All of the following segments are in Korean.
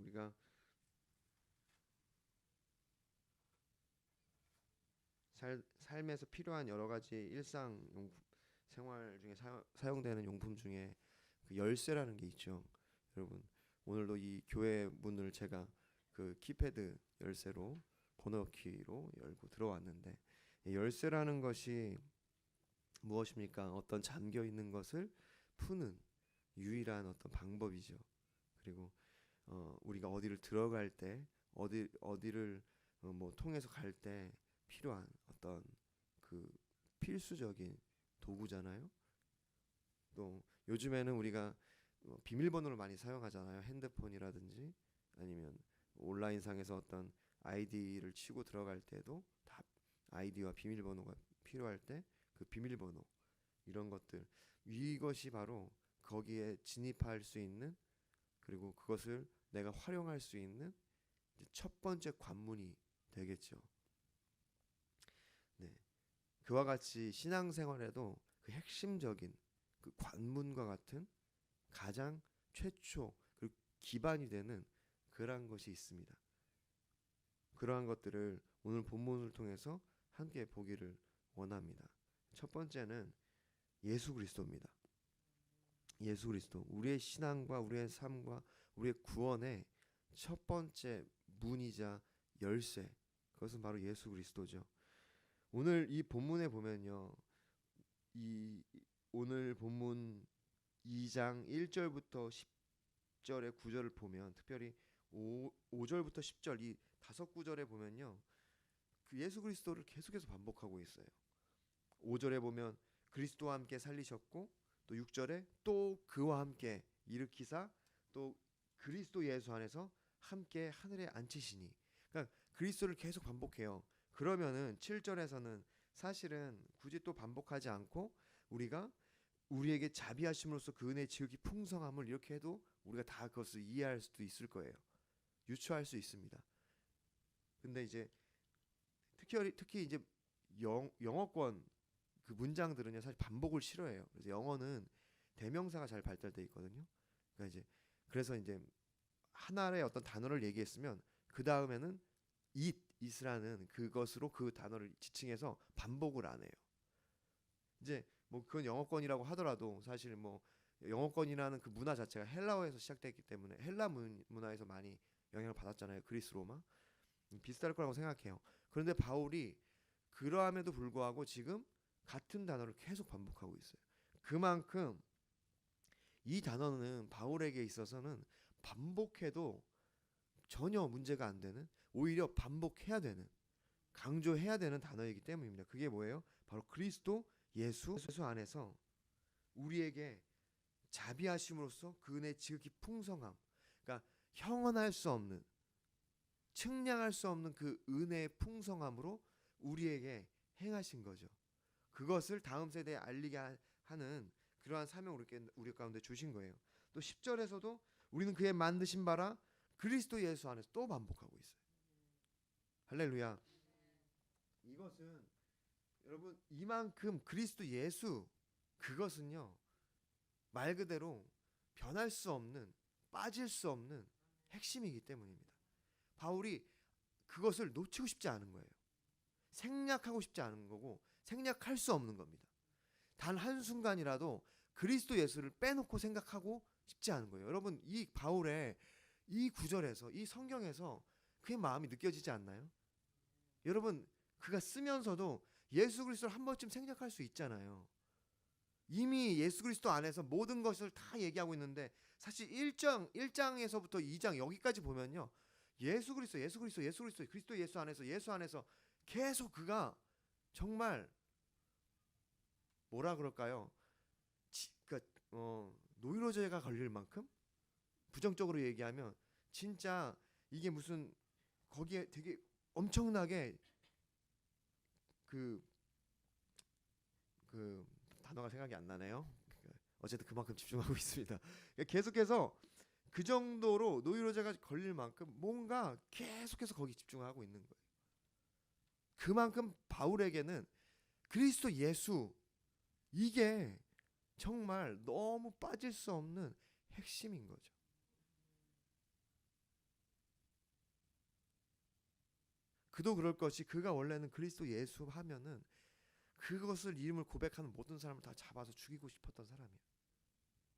우리가 삶에서 필요한 여러 가지 일상 용품, 생활 중에 사용되는 용품 중에 그 열쇠라는 게 있죠. 여러분, 오늘도 이 교회 문을 제가 그 키패드 열쇠로 번호키로 열고 들어왔는데, 이 열쇠라는 것이 무엇입니까? 어떤 잠겨 있는 것을 푸는 유일한 어떤 방법이죠. 그리고 우리가 어디를 들어갈 때 어디를 뭐 통해서 갈 때 필요한 어떤 그 필수적인 도구잖아요. 또 요즘에는 우리가 비밀번호를 많이 사용하잖아요. 핸드폰이라든지 아니면 온라인상에서 어떤 아이디를 치고 들어갈 때도 다 아이디와 비밀번호가 필요할 때 그 비밀번호 이런 것들, 이것이 바로 거기에 진입할 수 있는, 그리고 그것을 내가 활용할 수 있는 첫 번째 관문이 되겠죠. 네. 그와 같이 신앙생활에도 그 핵심적인 그 관문과 같은 가장 최초 그리고 기반이 되는 그러한 것이 있습니다. 그러한 것들을 오늘 본문을 통해서 함께 보기를 원합니다. 첫 번째는 예수 그리스도입니다. 예수 그리스도, 우리의 신앙과 우리의 삶과 우리의 구원의 첫 번째 문이자 열쇠, 그것은 바로 예수 그리스도죠. 오늘 이 본문에 보면요, 이 오늘 본문 2장 1절부터 10절의 구절을 보면, 특별히 5절부터 10절 이 다섯 구절에 보면요, 그 예수 그리스도를 계속해서 반복하고 있어요. 5절에 보면 그리스도와 함께 살리셨고, 또 6절에 또 그와 함께 일으키사 또 그리스도 예수 안에서 함께 하늘에 앉히시니. 그러니까 그리스도를 계속 반복해요. 그러면은 7절에서는 사실은 굳이 또 반복하지 않고 우리가 우리에게 자비하심으로써 그 은혜의 지극히 풍성함을 이렇게 해도 우리가 다 그것을 이해할 수도 있을 거예요. 유추할 수 있습니다. 근데 이제 특히 이제 영어권 그 문장들은요 사실 반복을 싫어해요. 그래서 영어는 대명사가 잘 발달돼 있거든요. 그러니까 이제 그래서 이제 하나의 어떤 단어를 얘기했으면 그 다음에는 it이라는 그것으로 그 단어를 지칭해서 반복을 안 해요. 이제 뭐 그건 영어권이라고 하더라도 사실 뭐 영어권이라는 그 문화 자체가 헬라어에서 시작됐기 때문에 헬라 문화에서 많이 영향을 받았잖아요. 그리스 로마. 비슷할 거라고 생각해요. 그런데 바울이 그러함에도 불구하고 지금 같은 단어를 계속 반복하고 있어요. 그만큼 이 단어는 바울에게 있어서는 반복해도 전혀 문제가 안 되는, 오히려 반복해야 되는, 강조해야 되는 단어이기 때문입니다. 그게 뭐예요? 바로 그리스도 예수 안에서 우리에게 자비하심으로써 그 은혜의 지극히 풍성함, 그러니까 형언할 수 없는, 측량할 수 없는 그 은혜의 풍성함으로 우리에게 행하신 거죠. 그것을 다음 세대에 알리게 하는 그러한 사명을 우리 가운데 주신 거예요. 또 10절에서도 우리는 그의 만드신 바라 그리스도 예수 안에서 또 반복하고 있어요. 할렐루야. 이것은 여러분 이만큼 그리스도 예수, 그것은요 말 그대로 변할 수 없는, 빠질 수 없는 핵심이기 때문입니다. 바울이 그것을 놓치고 싶지 않은 거예요. 생략하고 싶지 않은 거고 생략할 수 없는 겁니다. 단 한순간이라도 그리스도 예수를 빼놓고 생각하고 싶지 않은 거예요. 여러분 이 바울의 이 구절에서, 이 성경에서 그의 마음이 느껴지지 않나요? 여러분 그가 쓰면서도 예수 그리스도를 한 번쯤 생략할 수 있잖아요. 이미 예수 그리스도 안에서 모든 것을 다 얘기하고 있는데 사실 1장에서부터 2장 여기까지 보면요, 예수 그리스도 예수 그리스도 예수 그리스도 그리스도 예수 안에서 계속 그가 정말 뭐라 그럴까요? 그러니까 노이로제가 걸릴 만큼, 부정적으로 얘기하면 진짜 이게 무슨 거기에 되게 엄청나게 그 그 단어가 생각이 안 나네요. 어쨌든 그만큼 집중하고 있습니다. 계속해서 그 정도로 노이로제가 걸릴 만큼 뭔가 계속해서 거기 집중하고 있는 거예요. 그만큼 바울에게는 그리스도 예수, 이게 정말 너무 빠질 수 없는 핵심인 거죠. 그도 그럴 것이 그가 원래는 그리스도 예수 하면은 그것을 이름을 고백하는 모든 사람을 다 잡아서 죽이고 싶었던 사람이에요.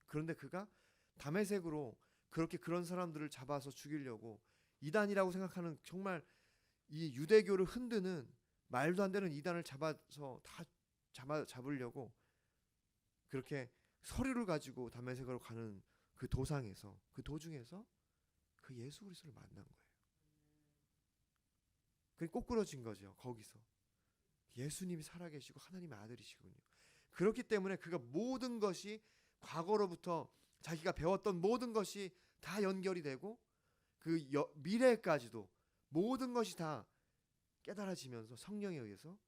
그런데 그가 다메섹으로 그렇게 그런 사람들을 잡아서 죽이려고 이단이라고 생각하는 정말 이 유대교를 흔드는 말도 안 되는 이단을 잡아서 다 잡으려고 그렇게 서류를 가지고 다메섹으로 가는 그 도상에서 그 도중에서 그 예수 그리스도를 만난 거예요. 그게 꼬꾸러진 거죠. 거기서 예수님이 살아계시고 하나님의 아들이시군요. 그렇기 때문에 그가 모든 것이 과거로부터 자기가 배웠던 모든 것이 다 연결이 되고 그 미래까지도 모든 것이 다 깨달아지면서 성령에 의해서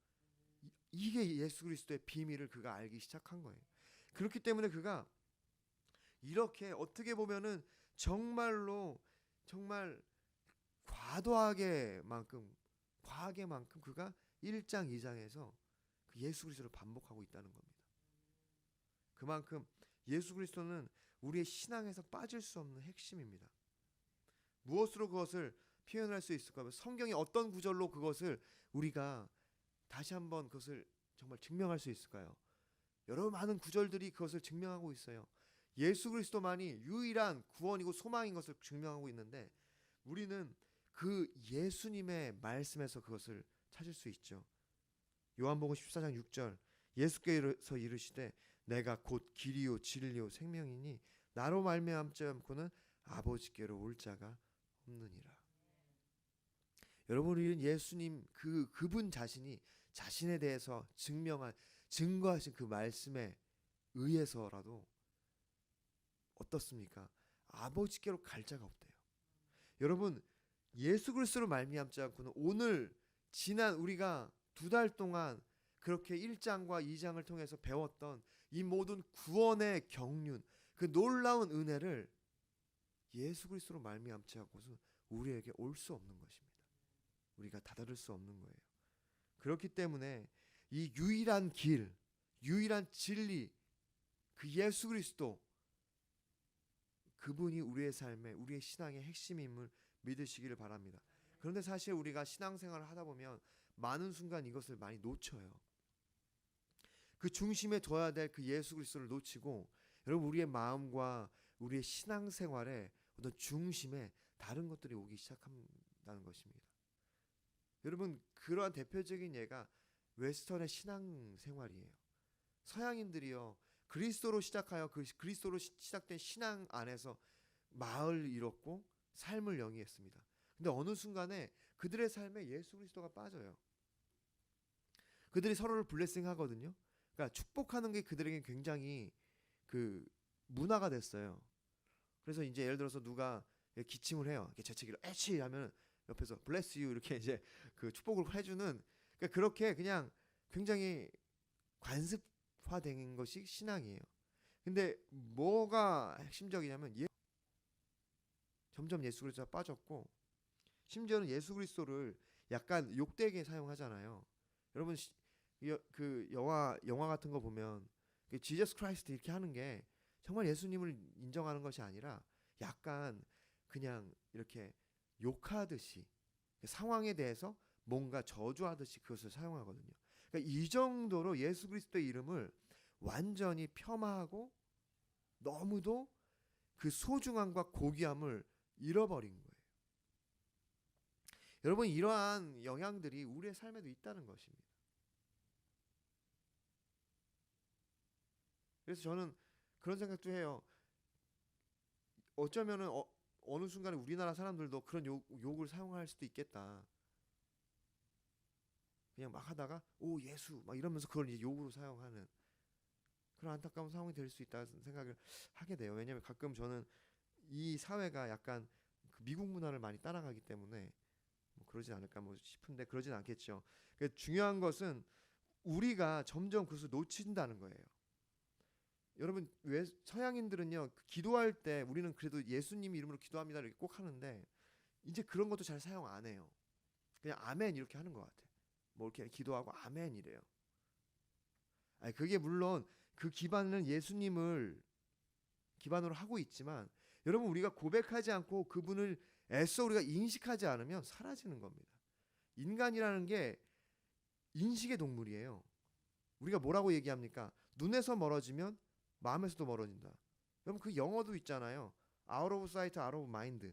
이게 예수 그리스도의 비밀을 그가 알기 시작한 거예요. 그렇기 때문에 그가 이렇게 어떻게 보면은 정말로 정말 과하게만큼 그가 1장 2장에서 그 예수 그리스도를 반복하고 있다는 겁니다. 그만큼 예수 그리스도는 우리의 신앙에서 빠질 수 없는 핵심입니다. 무엇으로 그것을 표현할 수 있을까? 성경의 어떤 구절로 그것을 우리가 다시 한번 그것을 정말 증명할 수 있을까요? 여러 많은 구절들이 그것을 증명하고 있어요. 예수 그리스도만이 유일한 구원이고 소망인 것을 증명하고 있는데 우리는 그 예수님의 말씀에서 그것을 찾을 수 있죠. 요한복음 14장 6절 예수께서 이르시되 내가 곧 길이요 진리요 생명이니 나로 말미암지 않고는 아버지께로 올 자가 없느니라. 여러분 우리는 예수님 그분 자신이 자신에 대해서 증거하신 그 말씀에 의해서라도 어떻습니까? 아버지께로 갈 자가 없대요. 여러분 예수 그리스도로 말미암지 않고는 오늘 지난 우리가 2달 동안 그렇게 1장과 2장을 통해서 배웠던 이 모든 구원의 경륜 그 놀라운 은혜를 예수 그리스도로 말미암지 않고서 우리에게 올 수 없는 것입니다. 우리가 다다를 수 없는 거예요. 그렇기 때문에 이 유일한 길, 유일한 진리 그 예수 그리스도 그분이 우리의 삶에 우리의 신앙의 핵심임을 믿으시기를 바랍니다. 그런데 사실 우리가 신앙생활을 하다 보면 많은 순간 이것을 많이 놓쳐요. 그 중심에 둬야 될 그 예수 그리스도를 놓치고 여러분 우리의 마음과 우리의 신앙생활의 어떤 중심에 다른 것들이 오기 시작한다는 것입니다. 여러분 그러한 대표적인 예가 웨스턴의 신앙생활이에요. 서양인들이요 그리스도로 시작하여 그 그리스도로 시작된 신앙 안에서 마을 이뤘고 삶을 영위했습니다. 근데 어느 순간에 그들의 삶에 예수 그리스도가 빠져요. 그들이 서로를 블레싱하거든요. 그러니까 축복하는 게 그들에게 굉장히 그 문화가 됐어요. 그래서 이제 예를 들어서 누가 기침을 해요. 이렇게 재채기로 에치 하면 옆에서 bless you 이렇게 이제 그 축복을 해주는 그러니까 그렇게 그냥 굉장히 관습화된 것이 신앙이에요. 근데 뭐가 핵심적이냐면 점점 예수 그리스도가 빠졌고 심지어는 예수 그리스도를 약간 욕되게 사용하잖아요. 여러분 그 영화 같은 거 보면 지저스 크라이스트 이렇게 하는 게 정말 예수님을 인정하는 것이 아니라 약간 그냥 이렇게 욕하듯이 상황에 대해서 뭔가 저주하듯이 그것을 사용하거든요. 그러니까 이 정도로 예수 그리스도의 이름을 완전히 폄하하고 너무도 그 소중함과 고귀함을 잃어버린 거예요. 여러분 이러한 영향들이 우리의 삶에도 있다는 것입니다. 그래서 저는 그런 생각도 해요. 어쩌면은 어느 순간에 우리나라 사람들도 그런 욕을 사용할 수도 있겠다. 그냥 막 하다가 오 예수 막 이러면서 그걸 이제 욕으로 사용하는 그런 안타까운 상황이 될 수 있다는 생각을 하게 돼요. 왜냐하면 가끔 저는 이 사회가 약간 그 미국 문화를 많이 따라가기 때문에 뭐 그러진 않을까 뭐 싶은데 그러진 않겠죠. 그러니까 중요한 것은 우리가 점점 그것을 놓친다는 거예요. 여러분 왜 서양인들은요 기도할 때 우리는 그래도 예수님 이름으로 기도합니다 이렇게 꼭 하는데 이제 그런 것도 잘 사용 안 해요. 그냥 아멘 이렇게 하는 것 같아. 뭐 이렇게 기도하고 아멘 이래요. 아니 그게 물론 그 기반은 예수님을 기반으로 하고 있지만 여러분 우리가 고백하지 않고 그분을 애써 우리가 인식하지 않으면 사라지는 겁니다. 인간이라는 게 인식의 동물이에요. 우리가 뭐라고 얘기합니까? 눈에서 멀어지면 마음에서도 멀어진다. 여러분 그 영어도 있잖아요. Out of sight, out of mind.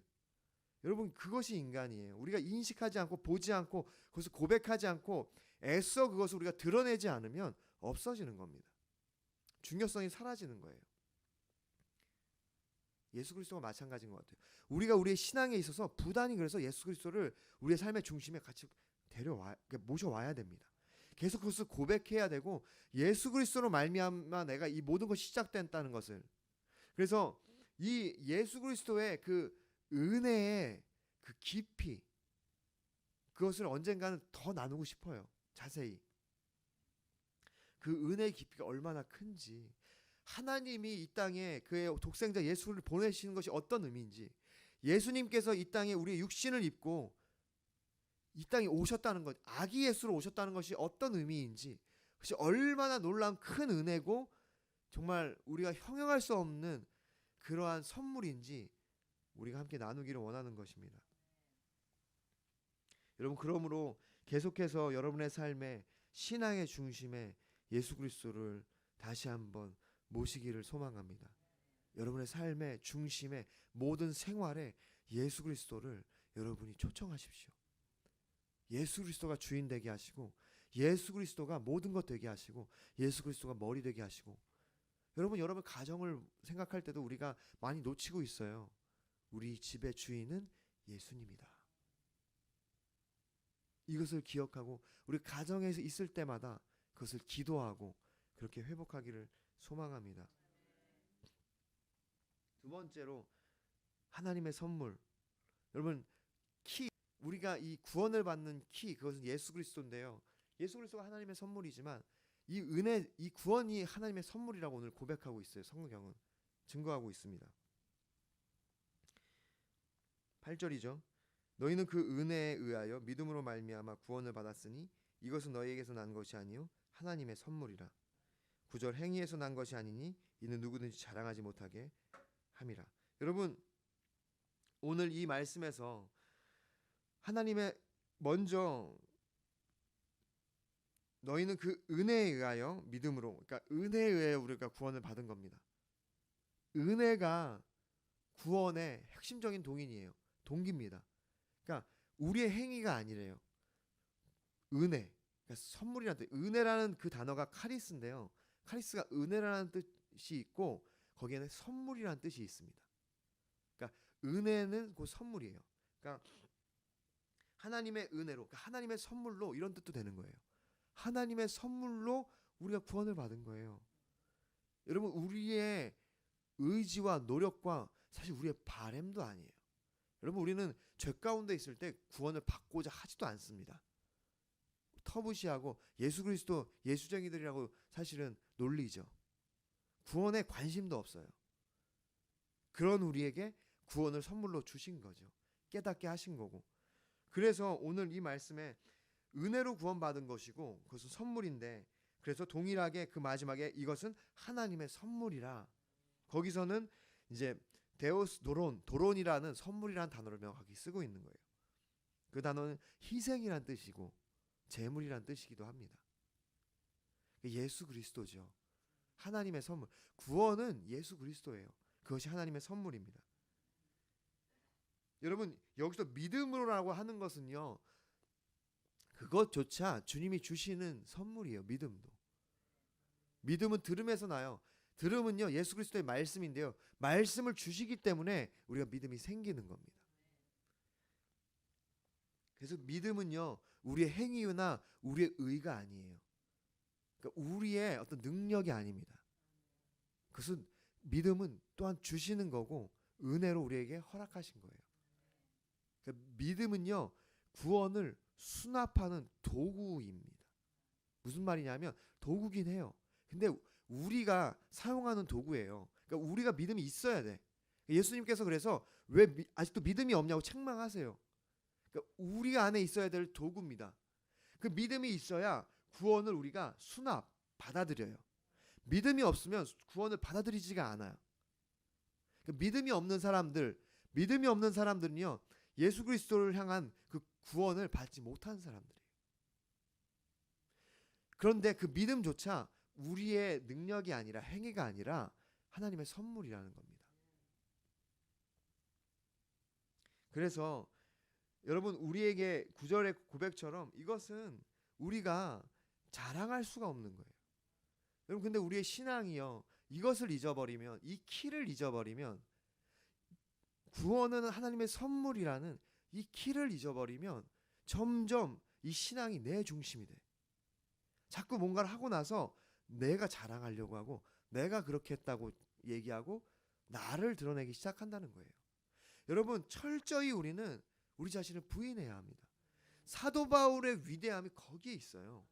여러분 그것이 인간이에요. 우리가 인식하지 않고 보지 않고 그것을 고백하지 않고 애써 그것을 우리가 드러내지 않으면 없어지는 겁니다. 중요성이 사라지는 거예요. 예수 그리스도가 마찬가지인 것 같아요. 우리가 우리의 신앙에 있어서 부단히 그래서 예수 그리스도를 우리의 삶의 중심에 같이 모셔와야 됩니다. 계속 그것을 고백해야 되고 예수 그리스도로 말미암아 내가 이 모든 것이 시작됐다는 것을. 그래서 이 예수 그리스도의 그 은혜의 그 깊이, 그것을 언젠가는 더 나누고 싶어요. 자세히 그 은혜의 깊이가 얼마나 큰지, 하나님이 이 땅에 그의 독생자 예수를 보내시는 것이 어떤 의미인지, 예수님께서 이 땅에 우리의 육신을 입고 이 땅에 오셨다는 것, 아기 예수로 오셨다는 것이 어떤 의미인지, 그것이 얼마나 놀라운 큰 은혜고 정말 우리가 형용할 수 없는 그러한 선물인지 우리가 함께 나누기를 원하는 것입니다. 여러분, 그러므로 계속해서 여러분의 삶의 신앙의 중심에 예수 그리스도를 다시 한번 모시기를 소망합니다. 여러분의 삶의 중심에, 모든 생활에 예수 그리스도를 여러분이 초청하십시오. 예수 그리스도가 주인 되게 하시고, 예수 그리스도가 모든 것 되게 하시고, 예수 그리스도가 머리 되게 하시고. 여러분 가정을 생각할 때도 우리가 많이 놓치고 있어요. 우리 집의 주인은 예수님이다. 이것을 기억하고 우리 가정에서 있을 때마다 그것을 기도하고 그렇게 회복하기를 소망합니다. 두 번째로 하나님의 선물. 여러분, 우리가 이 구원을 받는 그것은 예수 그리스도인데요. 예수 그리스도가 하나님의 선물이지만 이 은혜, 이 구원이 하나님의 선물이라고 오늘 고백하고 있어요. 성경은 증거하고 있습니다. 8절이죠. 너희는 그 은혜에 의하여 믿음으로 말미암아 구원을 받았으니 이것은 너희에게서 난 것이 아니요 하나님의 선물이라. 9절 행위에서 난 것이 아니니 이는 누구든지 자랑하지 못하게 함이라. 여러분, 오늘 이 말씀에서 하나님의 먼저 너희는 그 은혜에 의하여 믿음으로, 그러니까 은혜에 의해 우리가 구원을 받은 겁니다. 은혜가 구원의 핵심적인 동기입니다. 그러니까 우리의 행위가 아니래요. 은혜, 그러니까 선물이라는 뜻. 은혜라는 그 단어가 카리스인데요. 카리스가 은혜라는 뜻이 있고 거기에는 선물이라는 뜻이 있습니다. 그러니까 은혜는 곧 선물이에요. 그러니까 하나님의 은혜로, 그러니까 하나님의 선물로, 이런 뜻도 되는 거예요. 하나님의 선물로 우리가 구원을 받은 거예요. 여러분, 우리의 의지와 노력과 사실 우리의 바램도 아니에요. 여러분, 우리는 죄 가운데 있을 때 구원을 받고자 하지도 않습니다. 터부시하고 예수 그리스도 예수쟁이들이라고 사실은 놀리죠. 구원에 관심도 없어요. 그런 우리에게 구원을 선물로 주신 거죠. 깨닫게 하신 거고. 그래서 오늘 이 말씀에 은혜로 구원받은 것이고 그것은 선물인데, 그래서 동일하게 그 마지막에 이것은 하나님의 선물이라. 거기서는 이제 데오스 도론이라는 선물이라는 단어를 명확히 쓰고 있는 거예요. 그 단어는 희생이란 뜻이고 제물이란 뜻이기도 합니다. 예수 그리스도죠. 하나님의 선물. 구원은 예수 그리스도예요. 그것이 하나님의 선물입니다. 여러분, 여기서 믿음으로라고 하는 것은요, 그것조차 주님이 주시는 선물이에요. 믿음은 들음에서 나요. 들음은요, 예수 그리스도의 말씀인데요, 말씀을 주시기 때문에 우리가 믿음이 생기는 겁니다. 그래서 믿음은요, 우리의 행위나 우리의 의가 아니에요. 그러니까 우리의 어떤 능력이 아닙니다. 그것은 믿음은 또한 주시는 거고 은혜로 우리에게 허락하신 거예요. 그러니까 믿음은요, 구원을 수납하는 도구입니다. 무슨 말이냐면 도구긴 해요. 근데 우리가 사용하는 도구예요. 그러니까 우리가 믿음이 있어야 돼. 예수님께서 그래서 왜 아직도 믿음이 없냐고 책망하세요. 그러니까 우리 안에 있어야 될 도구입니다. 그 믿음이 있어야 구원을 우리가 받아들여요. 믿음이 없으면 구원을 받아들이지가 않아요. 그러니까 믿음이 없는 사람들은요, 예수 그리스도를 향한 그 구원을 받지 못한 사람들이에요. 그런데 그 믿음조차 우리의 능력이 아니라 행위가 아니라 하나님의 선물이라는 겁니다. 그래서 여러분, 우리에게 구절의 고백처럼 이것은 우리가 자랑할 수가 없는 거예요. 여러분, 근데 우리의 신앙이요, 이것을 잊어버리면, 이 키를 잊어버리면, 구원은 하나님의 선물이라는 이 키를 잊어버리면 점점 이 신앙이 내 중심이 돼. 자꾸 뭔가를 하고 나서 내가 자랑하려고 하고, 내가 그렇게 했다고 얘기하고 나를 드러내기 시작한다는 거예요. 여러분, 철저히 우리는 우리 자신을 부인해야 합니다. 사도 바울의 위대함이 거기에 있어요.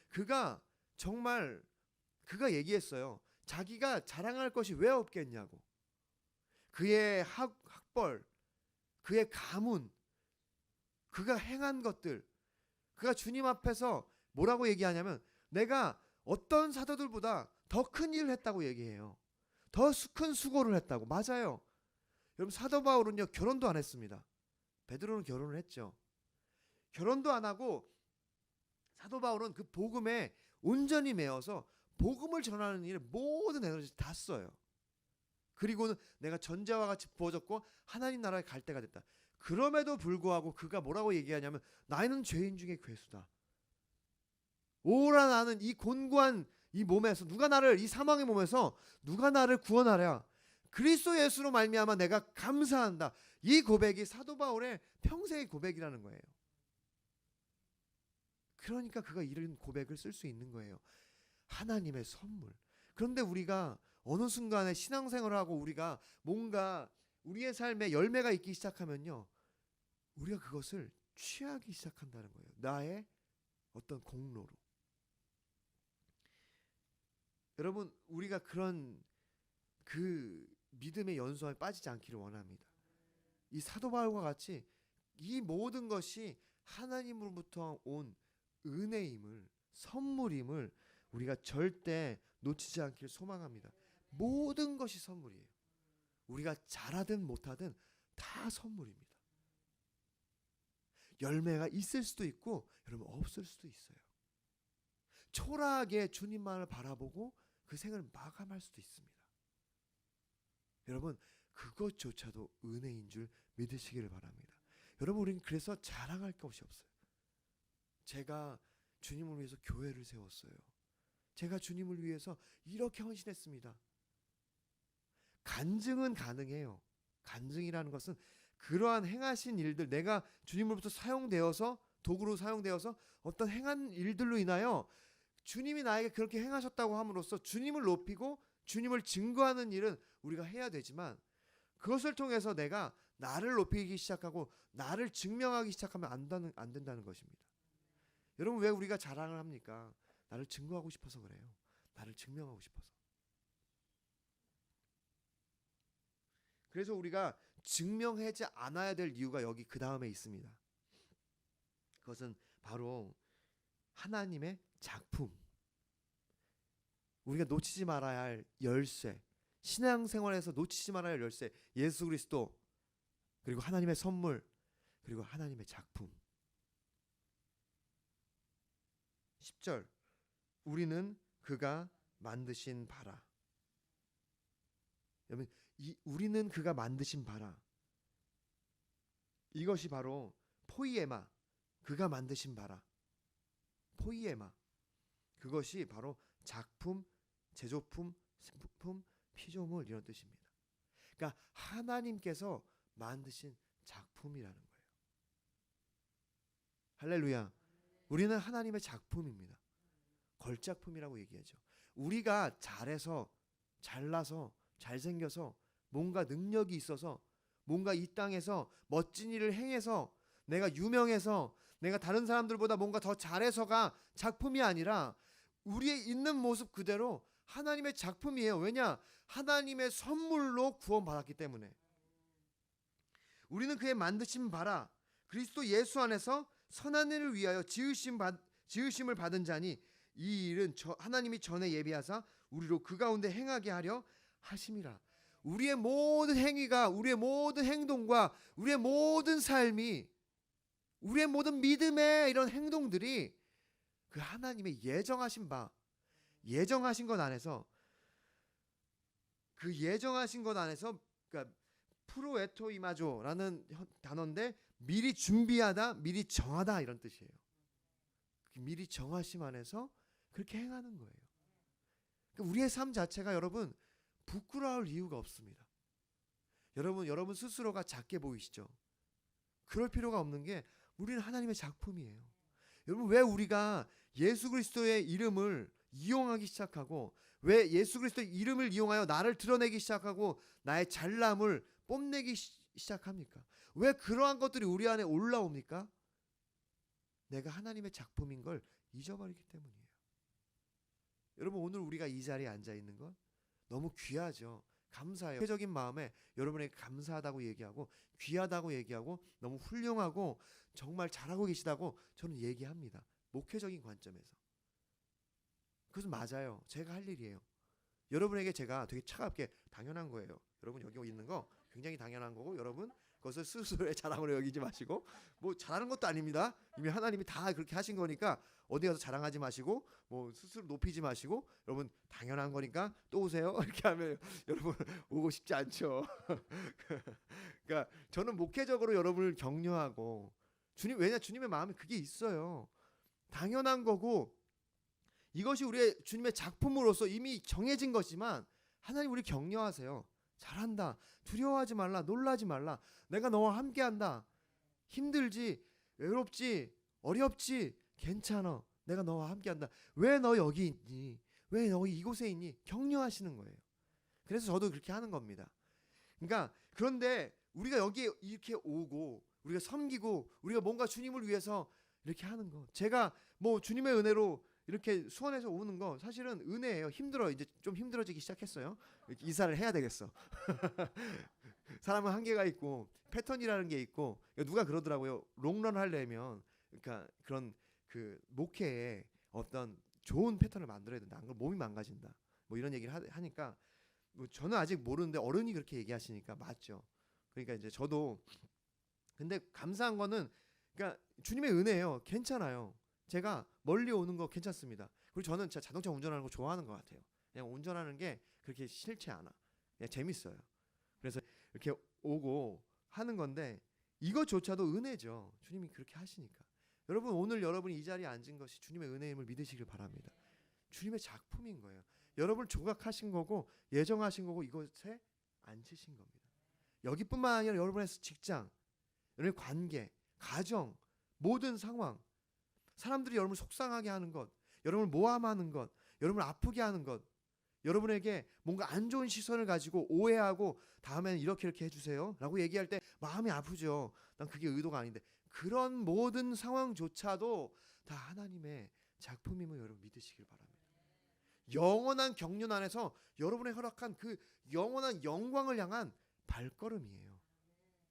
그가 정말 그가 얘기했어요. 자기가 자랑할 것이 왜 없겠냐고. 그의 학벌, 그의 가문, 그가 행한 것들, 그가 주님 앞에서 뭐라고 얘기하냐면 내가 어떤 사도들보다 더 큰 일을 했다고 얘기해요. 더 큰 수고를 했다고. 맞아요. 여러분, 사도 바울은요, 결혼도 안 했습니다. 베드로는 결혼을 했죠. 결혼도 안 하고 사도 바울은 그 복음에 온전히 매여서 복음을 전하는 일에 모든 에너지를 다 써요. 그리고는 내가 전자와 같이 부어졌고 하나님 나라에 갈 때가 됐다. 그럼에도 불구하고 그가 뭐라고 얘기하냐면 나는 죄인 중에 괴수다. 오라, 나는 이 곤고한 이 몸에서 누가 나를, 이 사망의 몸에서 누가 나를 구원하랴. 그리스도 예수로 말미암아 내가 감사한다. 이 고백이 사도 바울의 평생의 고백이라는 거예요. 그러니까 그가 이런 고백을 쓸 수 있는 거예요. 하나님의 선물. 그런데 우리가 어느 순간에 신앙생활을 하고 우리가 뭔가 우리의 삶에 열매가 있기 시작하면요, 우리가 그것을 취하기 시작한다는 거예요. 나의 어떤 공로로. 여러분, 우리가 그런 그 믿음의 연소함에 빠지지 않기를 원합니다. 이 사도 바울과 같이 이 모든 것이 하나님으로부터 온 은혜임을, 선물임을 우리가 절대 놓치지 않기를 소망합니다. 모든 것이 선물이에요. 우리가 잘하든 못하든 다 선물입니다. 열매가 있을 수도 있고 여러분 없을 수도 있어요. 초라하게 주님만을 바라보고 그 생을 마감할 수도 있습니다. 여러분, 그것조차도 은혜인 줄 믿으시기를 바랍니다. 여러분, 우리는 그래서 자랑할 것이 없어요. 제가 주님을 위해서 교회를 세웠어요. 제가 주님을 위해서 이렇게 헌신했습니다. 간증은 가능해요. 간증이라는 것은 그러한 행하신 일들, 내가 주님으로부터 사용되어서, 도구로 사용되어서 어떤 행한 일들로 인하여 주님이 나에게 그렇게 행하셨다고 함으로써 주님을 높이고 주님을 증거하는 일은 우리가 해야 되지만, 그것을 통해서 내가 나를 높이기 시작하고 나를 증명하기 시작하면 안 된다는 것입니다. 여러분, 왜 우리가 자랑을 합니까? 나를 증거하고 싶어서 그래요. 나를 증명하고 싶어서. 그래서 우리가 증명하지 않아야 될 이유가 여기 그 다음에 있습니다. 그것은 바로 하나님의 작품. 우리가 놓치지 말아야 할 열쇠, 신앙생활에서 놓치지 말아야 할 열쇠, 예수 그리스도, 그리고 하나님의 선물, 그리고 하나님의 작품. 10절, 우리는 그가 만드신 바라. 여러분, 우리는 그가 만드신 바라, 이것이 바로 포이에마, 그가 만드신 바라, 포이에마, 그것이 바로 작품, 제조품, 신품, 피조물, 이런 뜻입니다. 그러니까 하나님께서 만드신 작품이라는 거예요. 할렐루야. 우리는 하나님의 작품입니다. 걸작품이라고 얘기하죠. 우리가 잘해서, 잘나서, 잘생겨서, 뭔가 능력이 있어서, 뭔가 이 땅에서 멋진 일을 행해서, 내가 유명해서, 내가 다른 사람들보다 뭔가 더 잘해서가 작품이 아니라 우리의 있는 모습 그대로 하나님의 작품이에요. 왜냐? 하나님의 선물로 구원받았기 때문에. 우리는 그의 만드신 바라, 그리스도 예수 안에서 선한 일을 위하여 지으심을 받은 자니 이 일은 하나님이 전에 예비하사 우리로 그 가운데 행하게 하려 하심이라. 우리의 모든 행위가, 우리의 모든 행동과 우리의 모든 삶이 우리의 모든 믿음의 이런 행동들이 그 하나님의 예정하신 바, 예정하신 것 안에서, 그 예정하신 것 안에서, 그러니까 프로에토이마조라는 단어인데 미리 준비하다, 미리 정하다 이런 뜻이에요. 미리 정하심 안에서 그렇게 행하는 거예요. 그러니까 우리의 삶 자체가 여러분 부끄러울 이유가 없습니다. 여러분 스스로가 작게 보이시죠? 그럴 필요가 없는 게 우리는 하나님의 작품이에요. 여러분 왜 우리가 예수 그리스도의 이름을 이용하기 시작하고, 왜 예수 그리스도의 이름을 이용하여 나를 드러내기 시작하고 나의 잘남을 뽐내기 시작합니까? 왜 그러한 것들이 우리 안에 올라옵니까? 내가 하나님의 작품인 걸 잊어버리기 때문이에요. 여러분 오늘 우리가 이 자리에 앉아 있는 건 너무 귀하죠. 감사해요. 회적인 마음에 여러분에게 감사하다고 얘기하고 귀하다고 얘기하고 너무 훌륭하고 정말 잘하고 계시다고 저는 얘기합니다. 목회적인 관점에서. 그것은 맞아요. 제가 할 일이에요. 여러분에게 제가 되게 차갑게 당연한 거예요. 여러분 여기 있는 거 굉장히 당연한 거고, 여러분 그것을 스스로의 자랑으로 여기지 마시고, 뭐 잘하는 것도 아닙니다. 이미 하나님이 다 그렇게 하신 거니까 어디 가서 자랑하지 마시고 뭐 스스로 높이지 마시고, 여러분 당연한 거니까 또 오세요. 이렇게 하면 여러분 오고 싶지 않죠. 그러니까 저는 목회적으로 여러분을 격려하고, 왜냐 주님의 마음에 그게 있어요. 당연한 거고 이것이 우리의 주님의 작품으로서 이미 정해진 것이지만 하나님 우리 격려하세요. 잘한다. 두려워하지 말라. 놀라지 말라. 내가 너와 함께한다. 힘들지, 외롭지, 어렵지, 괜찮아. 내가 너와 함께한다. 왜 너 여기 있니? 왜 너 이곳에 있니? 격려하시는 거예요. 그래서 저도 그렇게 하는 겁니다. 그러니까 그런데 우리가 여기 이렇게 오고 우리가 섬기고 우리가 뭔가 주님을 위해서 이렇게 하는 거, 제가 뭐 주님의 은혜로 이렇게 수원에서 오는 거 사실은 은혜예요. 힘들어. 이제 좀 힘들어지기 시작했어요. 이사를 해야 되겠어. 사람은 한계가 있고 패턴이라는 게 있고, 누가 그러더라고요. 롱런 하려면 그러니까 그런 그 목회에 어떤 좋은 패턴을 만들어야 된다. 안 그러면 몸이 망가진다. 뭐 이런 얘기를 하니까 뭐 저는 아직 모르는데 어른이 그렇게 얘기하시니까 맞죠. 그러니까 이제 저도, 근데 감사한 거는 그러니까 주님의 은혜예요. 괜찮아요. 제가 멀리 오는 거 괜찮습니다. 그리고 저는 진짜 자동차 운전하는 거 좋아하는 것 같아요. 그냥 운전하는 게 그렇게 싫지 않아. 그냥 재밌어요. 그래서 이렇게 오고 하는 건데 이것조차도 은혜죠. 주님이 그렇게 하시니까. 여러분 오늘 여러분이 이 자리에 앉은 것이 주님의 은혜임을 믿으시길 바랍니다. 주님의 작품인 거예요. 여러분을 조각하신 거고 예정하신 거고 이곳에 앉히신 겁니다. 여기뿐만 아니라 여러분의 직장, 여러분의 관계, 가정, 모든 상황, 사람들이 여러분을 속상하게 하는 것, 여러분을 모함하는 것, 여러분을 아프게 하는 것, 여러분에게 뭔가 안 좋은 시선을 가지고 오해하고 다음에는 이렇게 해주세요 라고 얘기할 때 마음이 아프죠. 난 그게 의도가 아닌데, 그런 모든 상황조차도 다 하나님의 작품임을 여러분 믿으시길 바랍니다. 영원한 경륜 안에서 여러분의 허락한 그 영원한 영광을 향한 발걸음이에요.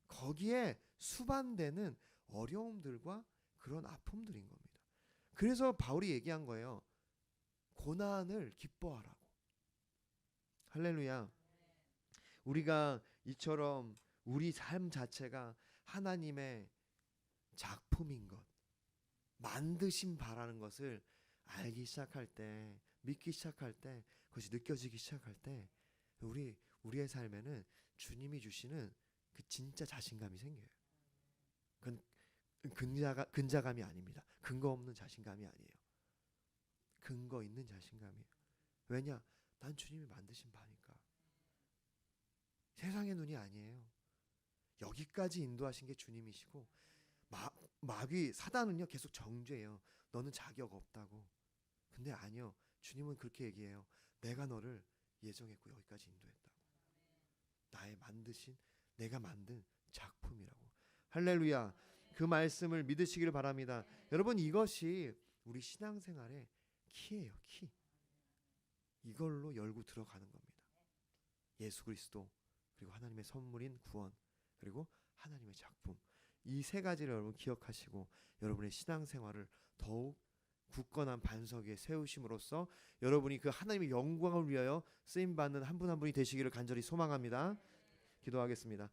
거기에 수반되는 어려움들과 그런 아픔들인 겁니다. 그래서 바울이 얘기한 거예요. 고난을 기뻐하라고. 할렐루야. 우리가 이처럼 우리 삶 자체가 하나님의 작품인 것, 만드신 바라는 것을 알기 시작할 때, 믿기 시작할 때, 그것이 느껴지기 시작할 때 우리의 삶에는 주님이 주시는 그 진짜 자신감이 생겨요. 그건 근자감이 아닙니다. 근거 없는 자신감이 아니에요. 근거 있는 자신감이에요. 왜냐? 난 주님이 만드신 바니까. 세상의 눈이 아니에요. 여기까지 인도하신 게 주님이시고 마귀 사단은요 계속 정죄해요. 너는 자격 없다고. 근데 아니요. 주님은 그렇게 얘기해요. 내가 너를 예정했고 여기까지 인도했다고. 나의 만드신, 내가 만든 작품이라고. 할렐루야. 그 말씀을 믿으시기를 바랍니다. 여러분 이것이 우리 신앙생활의 키예요. 키. 이걸로 열고 들어가는 겁니다. 예수 그리스도, 그리고 하나님의 선물인 구원, 그리고 하나님의 작품. 이 세 가지를 여러분 기억하시고 여러분의 신앙생활을 더욱 굳건한 반석 위에 세우심으로써 여러분이 그 하나님의 영광을 위하여 쓰임받는 한 분 한 분이 되시기를 간절히 소망합니다. 기도하겠습니다.